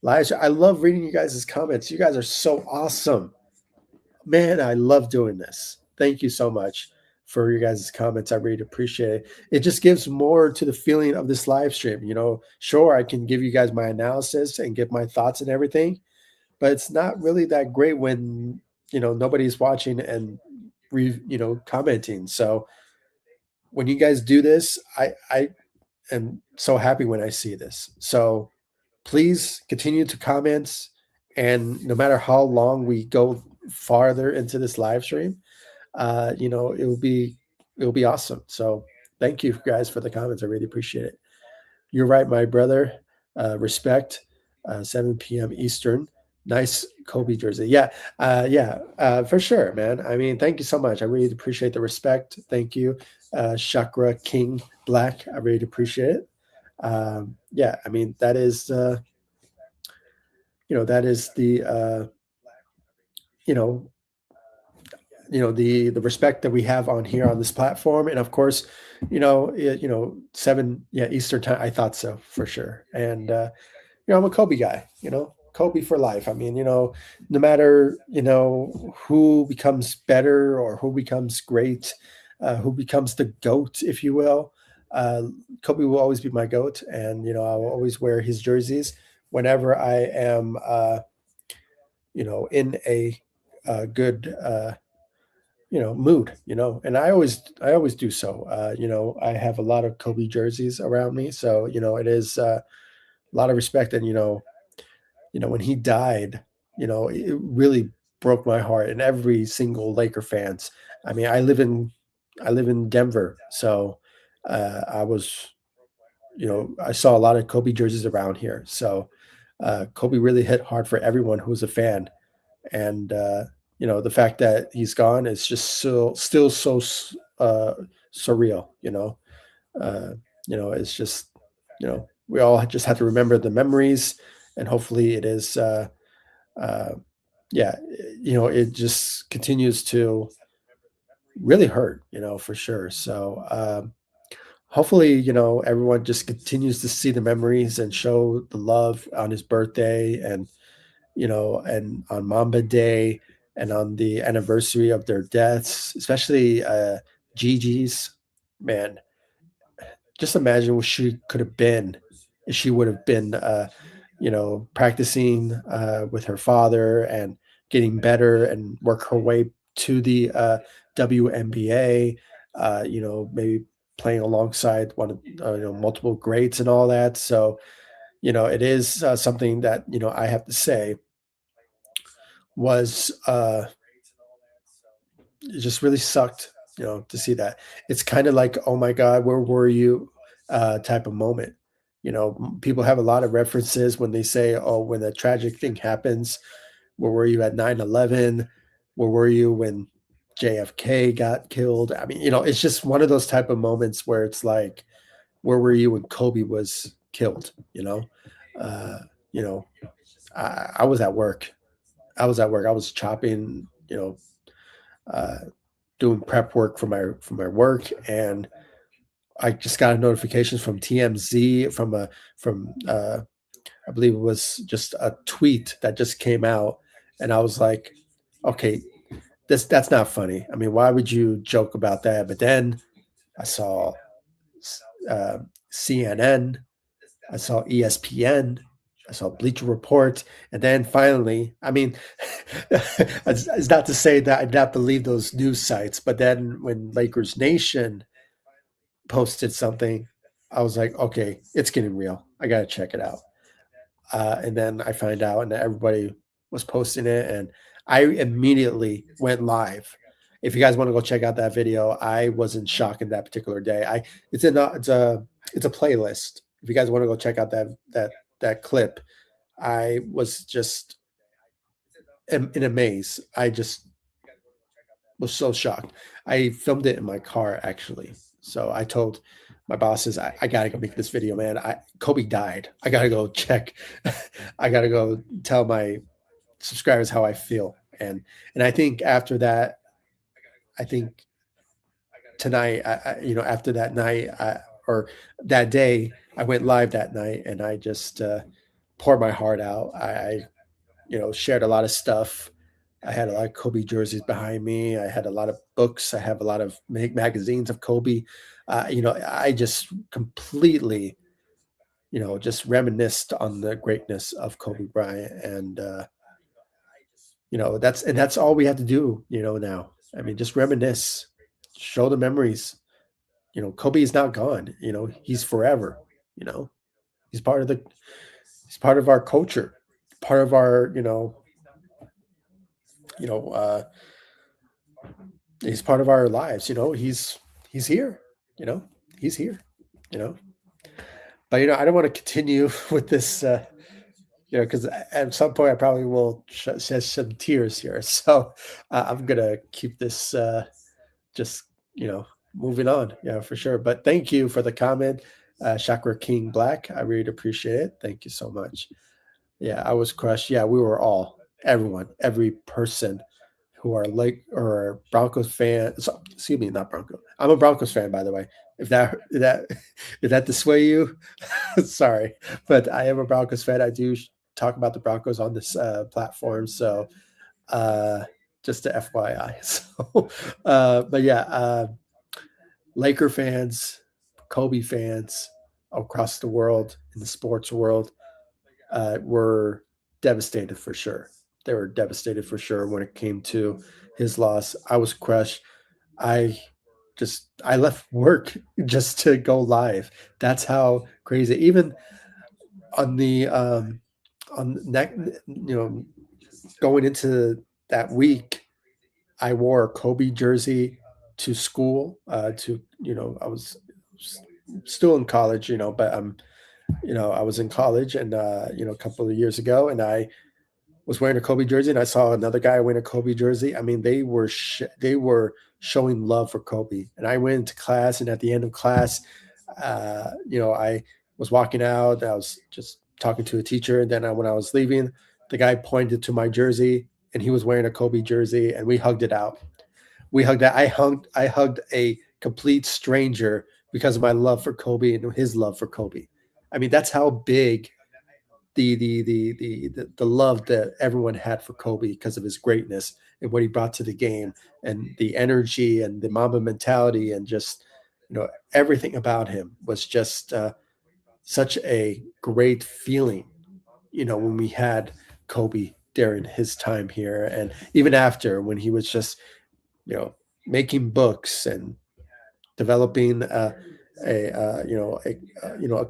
[SPEAKER 1] live show. I love reading you guys' comments. You guys are so awesome. Man, I love doing this. Thank you so much for your guys' comments. I really appreciate it. It just gives more to the feeling of this live stream. Sure, I can give you guys my analysis and give my thoughts and everything, but it's not really that great when nobody's watching and commenting. So when you guys do this, I am so happy when I see this. So please continue to comment, and no matter how long we go farther into this live stream, it will be awesome. So thank you guys for the comments. I really appreciate it. You're right, my brother. Respect. 7 p.m. Eastern. Nice Kobe jersey. Yeah, yeah, for sure, man. I mean, thank you so much. I really appreciate the respect. Thank you, Chakra King Black. I really appreciate it. Yeah, I mean that is the you know the respect that we have on here on this platform, and of course, 7 Eastern time. I thought so for sure, and I'm a Kobe guy. Kobe for life. I mean, no matter who becomes better or who becomes great, who becomes the goat, if you will. Uh, Kobe will always be my goat, and I will always wear his jerseys whenever I am, in a good mood. And I always do so. I have a lot of Kobe jerseys around me, so it is a lot of respect. And when he died, it really broke my heart and every single Laker fans. I mean, I live in Denver, so I saw a lot of Kobe jerseys around here. So Kobe really hit hard for everyone who was a fan, and the fact that he's gone is just still so surreal. Uh, it's just we all just have to remember the memories, and hopefully it is uh, yeah, it just continues to really hurt, for sure. So hopefully, everyone just continues to see the memories and show the love on his birthday, and on Mamba Day, and on the anniversary of their deaths, especially Gigi's. Man, just imagine what she could have been if she would have been, practicing with her father and getting better and work her way to the WNBA. Maybe playing alongside one of multiple greats and all that. So it is something that I have to say was it just really sucked, to see that. It's kind of like, oh my God, where were you, type of moment. People have a lot of references when they say, oh, when a tragic thing happens, where were you at 9/11? Where were you when JFK got killed? I mean, it's just one of those type of moments where it's like, where were you when Kobe was killed? Uh, you know, I was at work. I was chopping, uh, doing prep work for my work, and I just got a notification from TMZ from I believe it was just a tweet that just came out, and I was like, okay, that's not funny. I mean, why would you joke about that? But then I saw uh, CNN, I saw ESPN, I saw Bleacher Report, and then finally, I mean, it's not to say that I did not believe those news sites, but then when Lakers Nation posted something, I was like, okay, it's getting real. I got to check it out. And then I find out, and everybody was posting it, and I immediately went live. If you guys want to go check out that video, I was in shock in that particular day. It's a playlist. If you guys want to go check out that clip, I was just in a maze. I just was so shocked. I filmed it in my car, actually. So I told my bosses, I gotta go make this video, man. Kobe died. I gotta go check. I gotta go tell my subscribers how I feel. And I think after that, I think tonight, after that night, or that day, I went live that night, and I just poured my heart out. I shared a lot of stuff. I had a lot of Kobe jerseys behind me. I had a lot of books. I have a lot of magazines of Kobe. I just completely, just reminisced on the greatness of Kobe Bryant, and that's all we have to do, now. I mean, just reminisce, show the memories. Kobe is not gone. He's forever. You know, he's part of the he's part of our culture, part of our, you know, uh, he's part of our lives. He's here. You know, he's here. You know, but I don't want to continue with this. Because at some point I probably will shed some tears here. So I'm gonna keep this just moving on. Yeah, for sure. But thank you for the comment, Chakra King Black. I really appreciate it. Thank you so much. Yeah, I was crushed. Yeah, we were all, everyone, every person who are like or Broncos fan. So, excuse me, not Broncos. I'm a Broncos fan, by the way. If that did that dissuade you, sorry, but I am a Broncos fan. I do talk about the Broncos on this platform, so uh, just to FYI. So, but yeah, Laker fans, Kobe fans across the world in the sports world were devastated for sure. They were devastated for sure when it came to his loss. I was crushed. I I left work just to go live. That's how crazy. Even on the on that, going into that week, I wore a Kobe jersey to school. To I was still in college, but I was in college, and a couple of years ago, and I was wearing a Kobe jersey, and I saw another guy wearing a Kobe jersey. I mean, they were showing love for Kobe. And I went into class, and at the end of class, I was walking out. I was just talking to a teacher, and then when I was leaving, the guy pointed to my jersey, and he was wearing a Kobe jersey, and we hugged it out. We hugged that. I hugged a complete stranger because of my love for Kobe and his love for Kobe. I mean, that's how big the love that everyone had for Kobe because of his greatness and what he brought to the game and the energy and the Mamba mentality and just everything about him was just such a great feeling. When we had Kobe during his time here and even after when he was just you know making books and developing a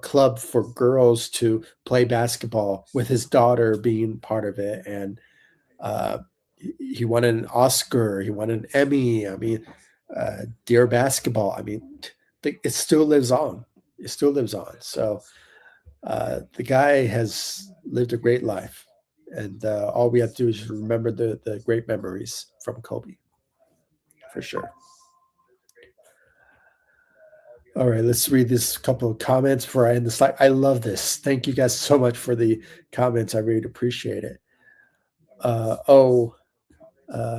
[SPEAKER 1] club for girls to play basketball with his daughter being part of it, and uh, he won an Oscar, he won an Emmy. I mean, Dear Basketball. I mean, it still lives on. It still lives on. So the guy has lived a great life, and all we have to do is remember the great memories from Kobe, for sure. All right, let's read this couple of comments before I end the slide. I love this. Thank you guys so much for the comments. I really appreciate it. Uh, oh,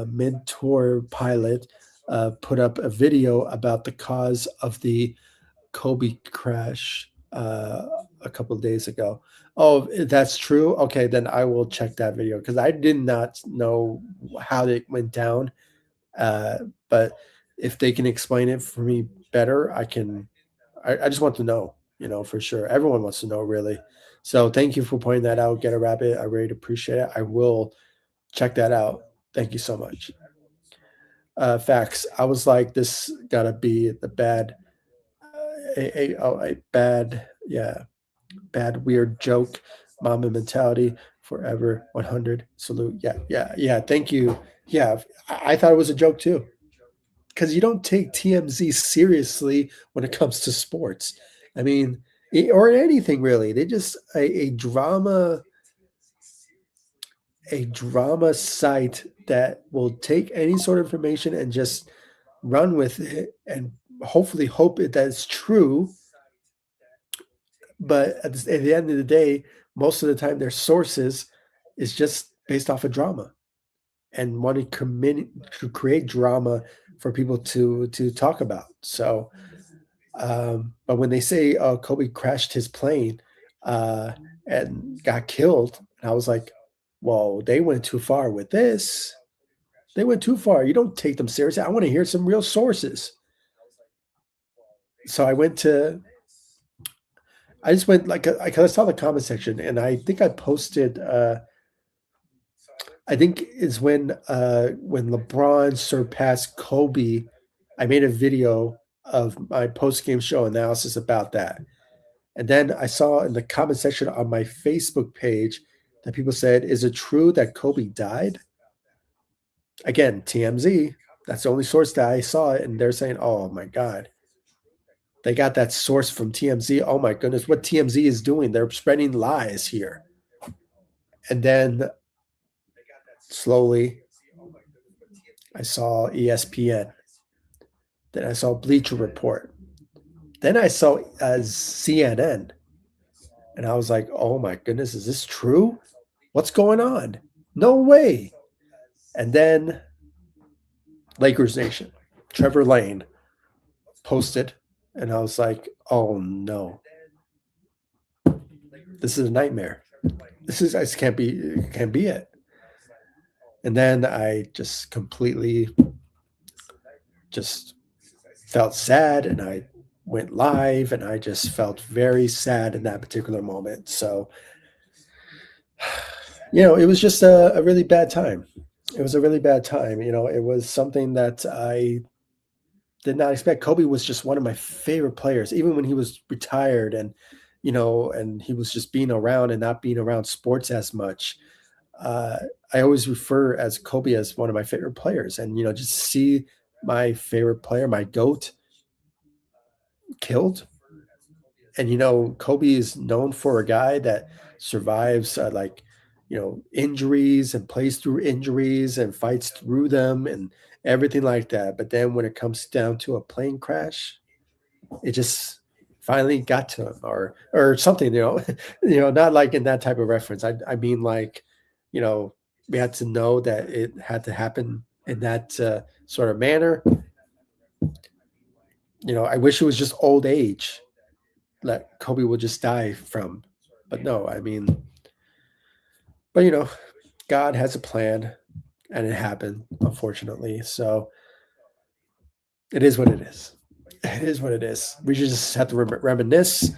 [SPEAKER 1] Mentor Pilot put up a video about the cause of the Kobe crash a couple of days ago. Oh, that's true. Okay, then I will check that video because I did not know how it went down. Uh, but if they can explain it for me better, I just want to know, for sure. Everyone wants to know, really. So thank you for pointing that out. Get a rabbit. I really appreciate it. I will check that out. Thank you so much. Facts. I was like, this gotta be the bad, a bad, yeah, bad weird joke. Mama mentality forever. 100 salute. Yeah, yeah, yeah. Thank you. Yeah, I thought it was a joke too because you don't take TMZ seriously when it comes to sports. I mean, or anything really. They just a drama site that will take any sort of information and just run with it and hopefully hope it that's true. But at the end of the day, most of the time their sources is just based off of drama. and wanted to create drama for people to talk about. So, but when they say Kobe crashed his plane uh, and got killed, and I was like, "Whoa, they went too far with this. They went too far. You don't take them seriously. I want to hear some real sources." So I just went like, because I saw the comment section, and I think I posted. I think is when LeBron surpassed Kobe. I made a video of my post game show analysis about that, and then I saw in the comment section on my Facebook page that people said, "Is it true that Kobe died?" Again, TMZ. That's the only source that I saw it, and they're saying, "Oh my God, they got that source from TMZ. Oh my goodness, what TMZ is doing? They're spreading lies here." And then slowly, I saw ESPN. Then I saw Bleacher Report. Then I saw CNN, and I was like, "Oh my goodness, is this true? What's going on? No way!" And then Lakers Nation, Trevor Lane posted, and I was like, "Oh no, this is a nightmare. This can't be it." And then I just completely just felt sad, and I went live, and I just felt very sad in that particular moment. So, it was just a really bad time. It was a really bad time. It was something that I did not expect. Kobe was just one of my favorite players, even when he was retired, and he was just being around and not being around sports as much. Uh, I always refer as Kobe as one of my favorite players, and just see my favorite player, my goat, killed. And Kobe is known for a guy that survives like injuries and plays through injuries and fights through them and everything like that. But then when it comes down to a plane crash, it just finally got to him, or something. Not like in that type of reference. I mean, like, you know we had to know that it had to happen in that sort of manner. I wish it was just old age that Kobe would just die from. But no, I mean, but God has a plan, and it happened, unfortunately. So it is what it is. It is what it is. We just have to reminisce.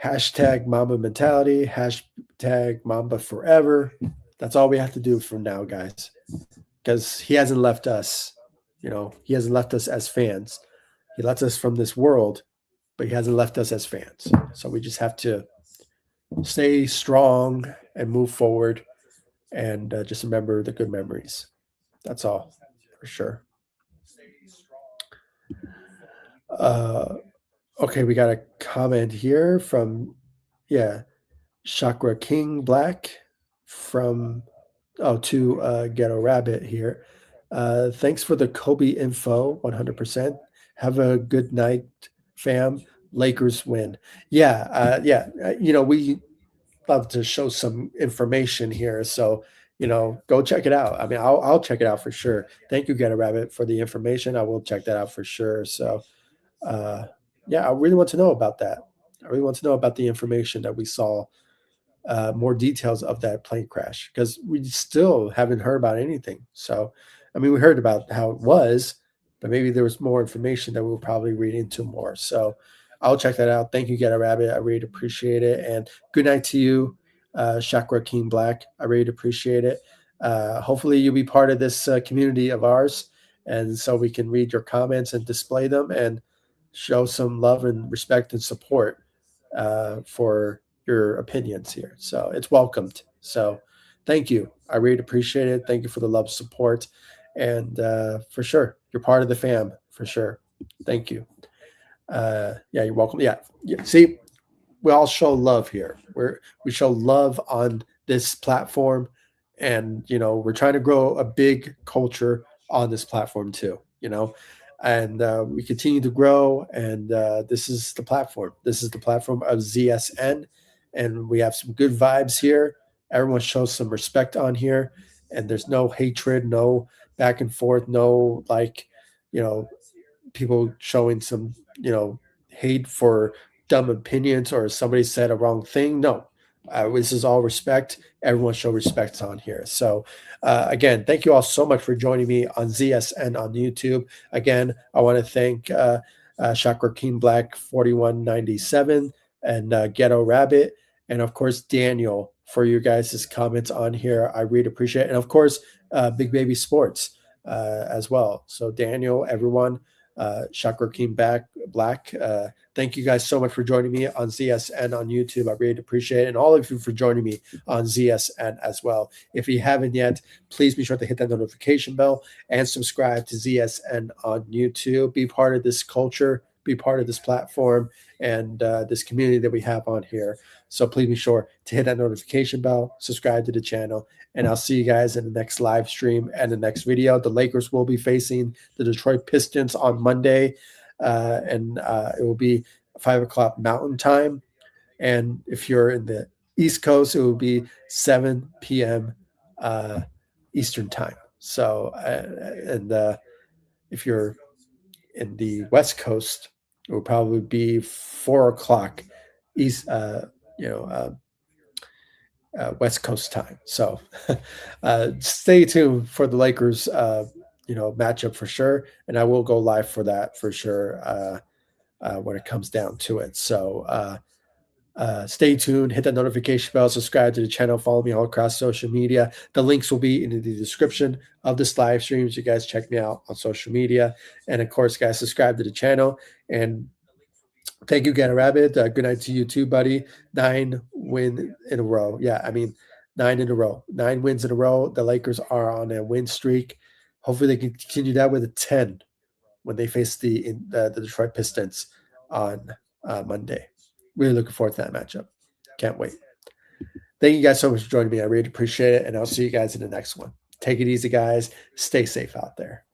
[SPEAKER 1] Hashtag Mamba mentality. Hashtag Mamba forever. That's all we have to do from now, guys. Because he hasn't left us. He hasn't left us as fans. He left us from this world, but he hasn't left us as fans. So we just have to stay strong and move forward, and just remember the good memories. That's all, for sure. Uh, okay, we got a comment here from, yeah, Chakra King Black from, to Ghetto Rabbit here. Thanks for the Kobe info, 100%. Have a good night, fam. Lakers win. Yeah, yeah. We love to show some information here. So, go check it out. I mean, I'll check it out for sure. Thank you, Get a Rabbit, for the information. I will check that out for sure. So, uh, yeah, I really want to know about that. I really want to know about the information that we saw, more details of that plane crash, because we still haven't heard about anything. So, I mean, we heard about how it was, but maybe there was more information that we'll probably read into more. So, I'll check that out. Thank you, Get a Rabbit. I really appreciate it. And good night to you, Chakra King Black. I really appreciate it. Hopefully, you'll be part of this community of ours, and so we can read your comments and display them and show some love and respect and support for your opinions here. So it's welcomed. So thank you. I really appreciate it. Thank you for the love, support, and for sure, you're part of the fam for sure. Thank you. Yeah, you're welcome. Yeah, yeah. See, we all show love here. We show love on this platform, and we're trying to grow a big culture on this platform too. And we continue to grow, and this is the platform. This is the platform of ZSN, and we have some good vibes here. Everyone shows some respect on here, and there's no hatred, no back and forth, no like, people showing some, hate for dumb opinions or somebody said a wrong thing. No, this is all respect. Everyone show respect on here. So, again, thank you all so much for joining me on ZSN on YouTube. Again, I want to thank Chakra King Black 4197 and Ghetto Rabbit, and of course Daniel for your guys' comments on here. I really appreciate it, and of course Big Baby Sports as well. So Daniel, everyone, Chakra King Black. Thank you guys so much for joining me on ZSN on YouTube. I really appreciate it. And all of you for joining me on ZSN as well. If you haven't yet, please be sure to hit that notification bell and subscribe to ZSN on YouTube. Be part of this culture, be part of this platform, and this community that we have on here. So please be sure to hit that notification bell, subscribe to the channel, and I'll see you guys in the next live stream and the next video. The Lakers will be facing the Detroit Pistons on Monday, and it will be 5 o'clock Mountain Time. And if you're in the East Coast, it will be 7 p.m. Eastern Time. So, if you're in the West Coast, it will probably be 4 o'clock East, West Coast time. So stay tuned for the Lakers, matchup for sure. And I will go live for that for sure when it comes down to it. So stay tuned, hit that notification bell, subscribe to the channel, follow me all across social media. The links will be in the description of this live stream. So you guys check me out on social media. And of course, guys, subscribe to the channel. And thank you, Kennard Rabbit. Good night to you too, buddy. 9 wins in a row. Yeah, I mean, 9 in a row. 9 wins in a row. The Lakers are on a win streak. Hopefully they can continue that with a 10 when they face the Detroit Pistons on Monday. Really looking forward to that matchup. Can't wait. Thank you guys so much for joining me. I really appreciate it, and I'll see you guys in the next one. Take it easy, guys. Stay safe out there.